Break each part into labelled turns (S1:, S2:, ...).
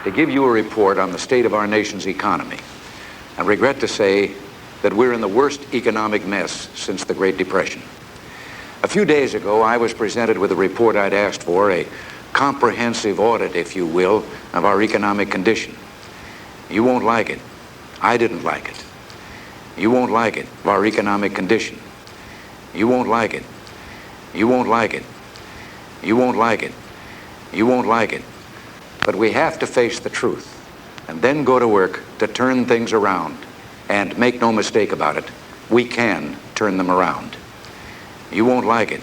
S1: to give you a report on the state of our nation's economy. I regret to say that we're in the worst economic mess since the Great Depression. A few days ago, I was presented with a report I'd asked for, a comprehensive audit, if you will, of our economic condition. You won't like it. I didn't like it. You won't like it, our economic condition. You won't like it. You won't like it. You won't like it. You won't like it. But we have to face the truth and then go to work to turn things around. And make no mistake about it, we can turn them around. You won't like it.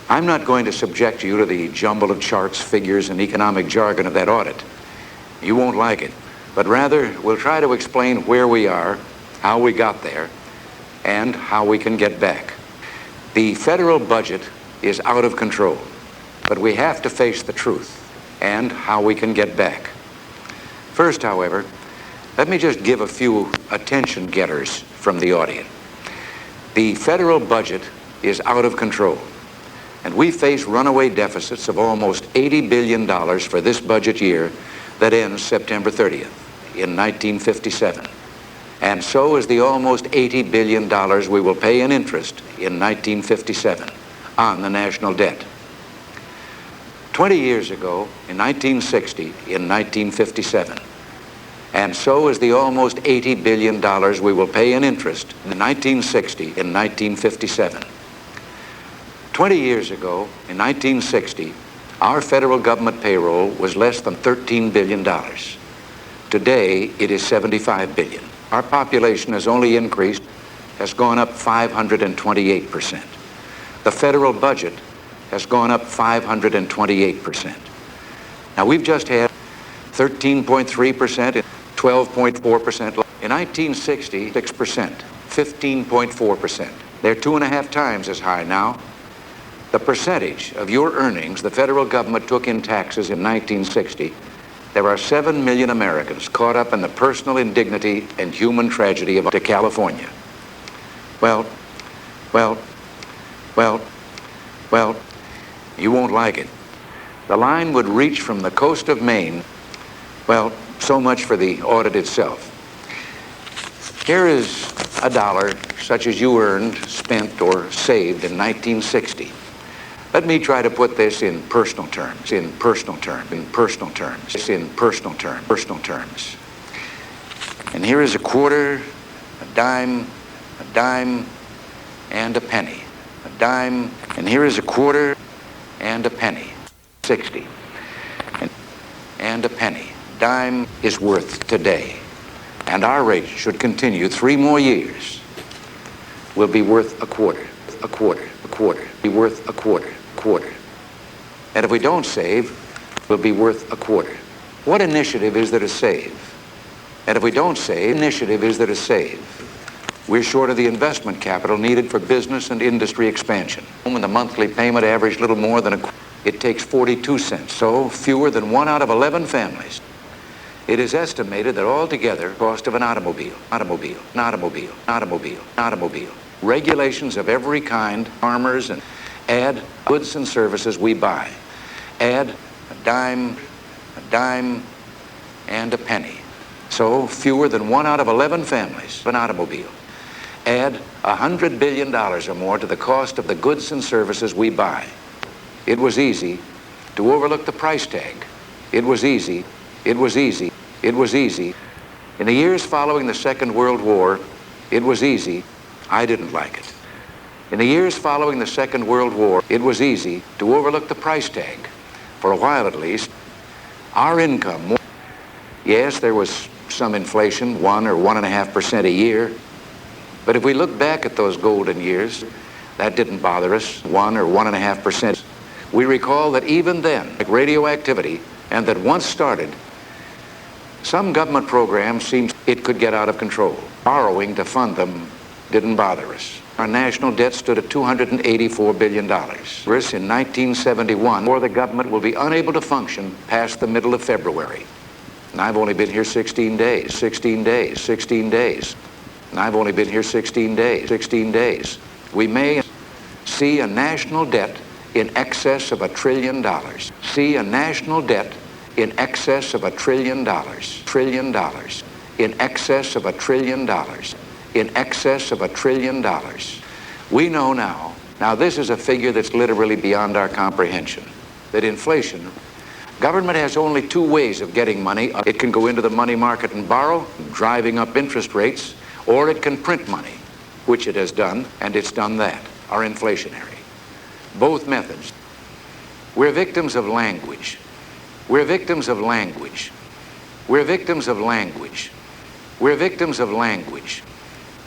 S1: I'm not going to subject you to the jumble of charts, figures, and economic jargon of that audit. You won't like it. But rather, we'll try to explain where we are, how we got there, and how we can get back. The federal budget is out of control, but we have to face the truth and how we can get back. First, however, let me just give a few attention getters from the audience. The federal budget is out of control, and we face runaway deficits of almost $80 billion for this budget year that ends September 30th in 1957. And so is the almost $80 billion we will pay in interest in 1957 on the national debt. 20 years ago, in 1960, in 1957, and so is the almost $80 billion we will pay in interest in 1960 in 1957. 20 years ago, in 1960, our federal government payroll was less than $13 billion. Today, it is $75 billion. Our population has only increased, has gone up 528%. The federal budget has gone up 528%. Now, we've just had 13.3% and 12.4%. In 1960, 6%, 15.4%. They're 2.5 times as high now. The percentage of your earnings the federal government took in taxes in 1960, there are 7 million Americans caught up in the personal indignity and human tragedy of California. Well, you won't like it. The line would reach from the coast of Maine. Well, so much for the audit itself. Here is a dollar such as you earned, spent, or saved in 1960. Let me try to put this in personal terms, in personal terms. And here is a quarter, a dime, and a penny. A dime, and here is a quarter and a penny. 60. And a penny. Dime is worth today. And our rate should continue 3 more years. Will be worth a quarter. Be worth a quarter. And if we don't save, we'll be worth a quarter. What initiative is there to save? And if we don't save, initiative is there to save? We're short of the investment capital needed for business and industry expansion. When the monthly payment averaged little more than it takes 42 cents, so fewer than 1 out of 11 families. It is estimated that altogether, cost of an automobile, regulations of every kind, farmers, and add goods and services we buy. Add a dime, and a penny. So fewer than 1 out of 11 families, an automobile. Add $100 billion or more to the cost of the goods and services we buy. It was easy to overlook the price tag. It was easy. In the years following the Second World War, it was easy. I didn't like it. In the years following the Second World War, it was easy to overlook the price tag. For a while at least, our income, yes, there was some inflation, 1 or 1.5% a year. But if we look back at those golden years, that didn't bother us, 1 or 1.5%. We recall that even then, like radioactivity, and that once started, some government programs seemed it could get out of control. Borrowing to fund them didn't bother us. Our national debt stood at $284 billion. In 1971, or the government will be unable to function past the middle of February. And I've only been here 16 days. And I've only been here 16 days. We may see a national debt in excess of $1 trillion. See a national debt in excess of $1 trillion, trillion dollars, in excess of $1 trillion, in excess of $1 trillion. We know now this is a figure that's literally beyond our comprehension, that inflation, government has only two ways of getting money. It can go into the money market and borrow, driving up interest rates, or it can print money, which it has done, and it's done that, are inflationary. Both methods. We're victims of language. We're victims of language. We're victims of language. We're victims of language.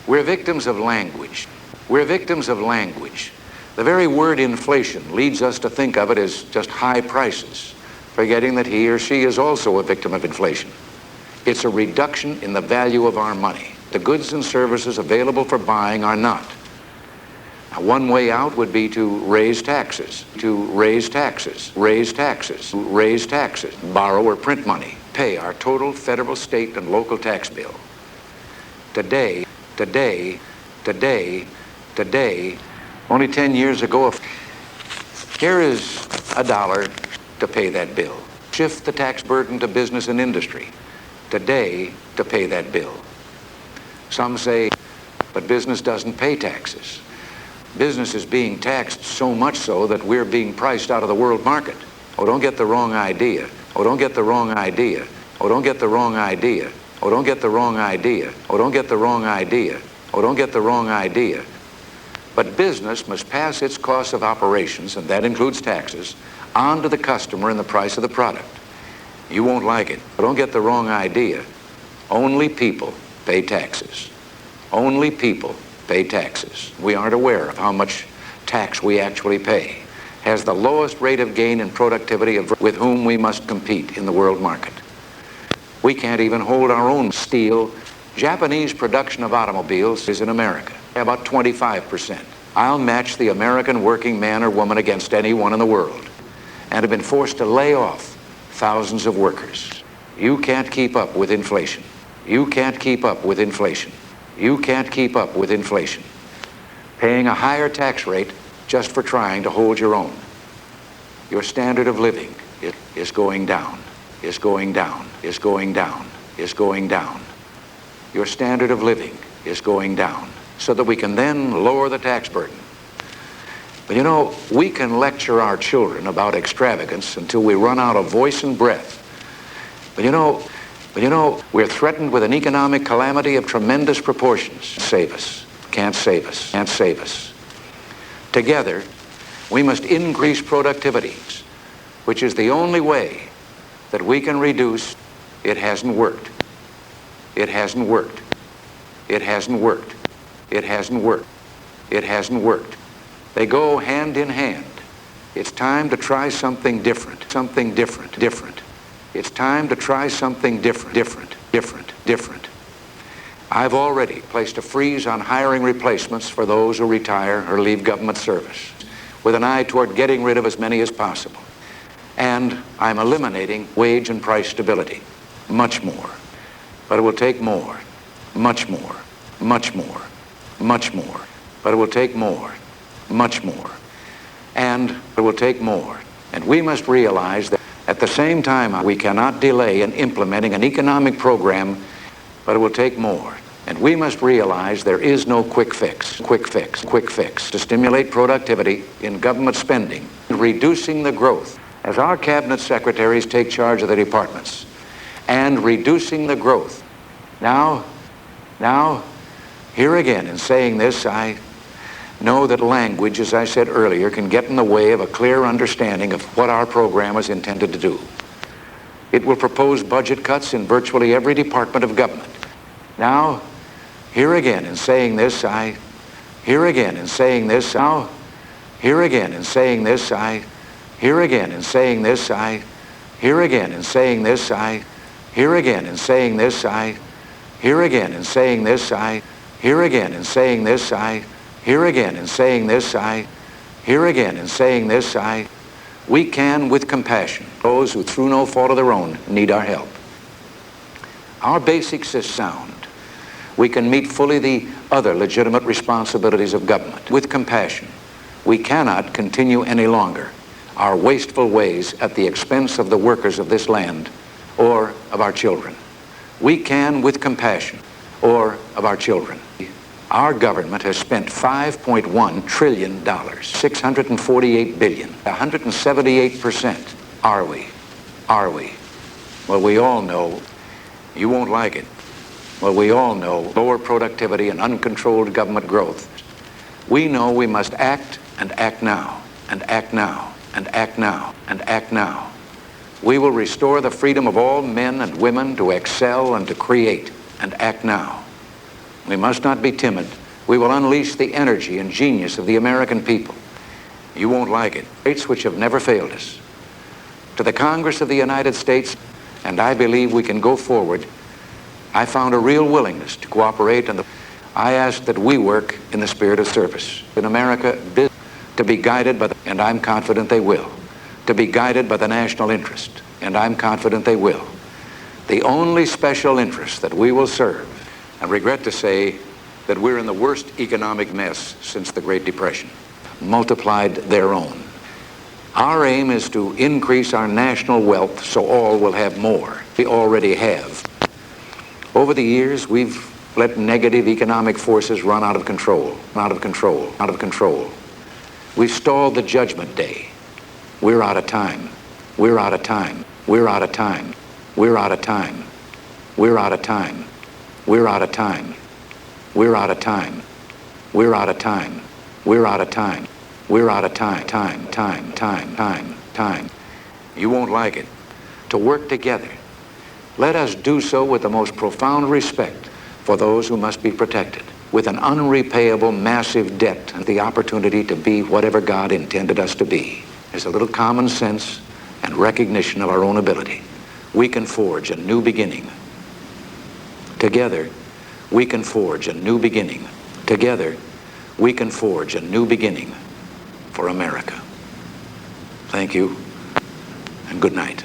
S1: We're victims of language. We're victims of language. The very word inflation leads us to think of it as just high prices, forgetting that he or she is also a victim of inflation. It's a reduction in the value of our money. The goods and services available for buying are not. Now, one way out would be to raise taxes, raise taxes, borrow or print money, pay our total federal, state, and local tax bill. Today, only 10 years ago, here is $1 to pay that bill. Shift the tax burden to business and industry today to pay that bill. Some say, but business doesn't pay taxes. Business is being taxed so much so that we're being priced out of the world market. Oh, don't get the wrong idea. Oh, don't get the wrong idea. Oh, don't get the wrong idea. Oh, don't get the wrong idea. Oh, don't get the wrong idea. Oh, don't get the wrong idea. But business must pass its cost of operations, and that includes taxes, on to the customer in the price of the product. You won't like it. But don't get the wrong idea. Only people pay taxes. Only people pay taxes. We aren't aware of how much tax we actually pay. Has the lowest rate of gain in productivity with whom we must compete in the world market. We can't even hold our own steel. Japanese production of automobiles is in America, about 25%. I'll match the American working man or woman against anyone in the world, and have been forced to lay off thousands of workers. You can't keep up with inflation. You can't keep up with inflation. You can't keep up with inflation. Paying a higher tax rate just for trying to hold your own. Your standard of living is going down, is going down, is going down, is going down. Your standard of living is going down, so that we can then lower the tax burden. But you know, we can lecture our children about extravagance until we run out of voice and breath. But you know, we're threatened with an economic calamity of tremendous proportions. Save us. Can't save us. Can't save us. Together, we must increase productivity, which is the only way that we can reduce. It hasn't worked. It hasn't worked. It hasn't worked. It hasn't worked. It hasn't worked. They go hand in hand. It's time to try something different. Something different. Different. It's time to try something different. Different. Different. Different. I've already placed a freeze on hiring replacements for those who retire or leave government service, with an eye toward getting rid of as many as possible. And I'm eliminating wage and price stability. Much more. But it will take more, much more, much more, much more. But it will take more, much more. And it will take more. And we must realize that at the same time, we cannot delay in implementing an economic program, but it will take more. And we must realize there is no quick fix to stimulate productivity in government spending, reducing the growth. As our cabinet secretaries take charge of the departments, and reducing the growth. Now, here again, in saying this, I know that language, as I said earlier, can get in the way of a clear understanding of what our program is intended to do. It will propose budget cuts in virtually every department of government. Now, here again, in saying this, here again, in saying this, here again, in saying this, here again, in saying this, here again, in saying this, here again, in saying this, here again, in saying this, here again, in saying this, here again, in saying this, here again, in saying this, we can, with compassion, those who through no fault of their own need our help. Our basics is sound. We can meet fully the other legitimate responsibilities of government with compassion. We cannot continue any longer our wasteful ways at the expense of the workers of this land or of our children. We can, with compassion, or of our children. Our government has spent $5.1 trillion, $648 billion, 178%. Are we? Are we? Well, we all know. You won't like it. Well, we all know lower productivity and uncontrolled government growth. We know we must act and act now, and act now, and act now, and act now. We will restore the freedom of all men and women to excel and to create, and act now. We must not be timid. We will unleash the energy and genius of the American people. You won't like it. Traits which have never failed us. To the Congress of the United States, and I believe we can go forward, I found a real willingness to cooperate, and I ask that we work in the spirit of service. In America, to be guided by and I'm confident they will, to be guided by the national interest, and I'm confident they will. The only special interest that we will serve, I regret to say that we're in the worst economic mess since the Great Depression, multiplied their own. Our aim is to increase our national wealth so all will have more. We already have. Over the years, we've let negative economic forces run out of control, out of control, out of control. We've stalled the judgment day. We're out of time. We're out of time. We're out of time. We're out of time. We're out of time. We're out of time. We're out of time. We're out of time. We're out of time. We're out of time. Time. You won't like it. To work together. Let us do so with the most profound respect for those who must be protected, with an unrepayable massive debt and the opportunity to be whatever God intended us to be. There's a little common sense and recognition of our own ability. We can forge a new beginning. Together, we can forge a new beginning. Together, we can forge a new beginning for America. Thank you, and good night.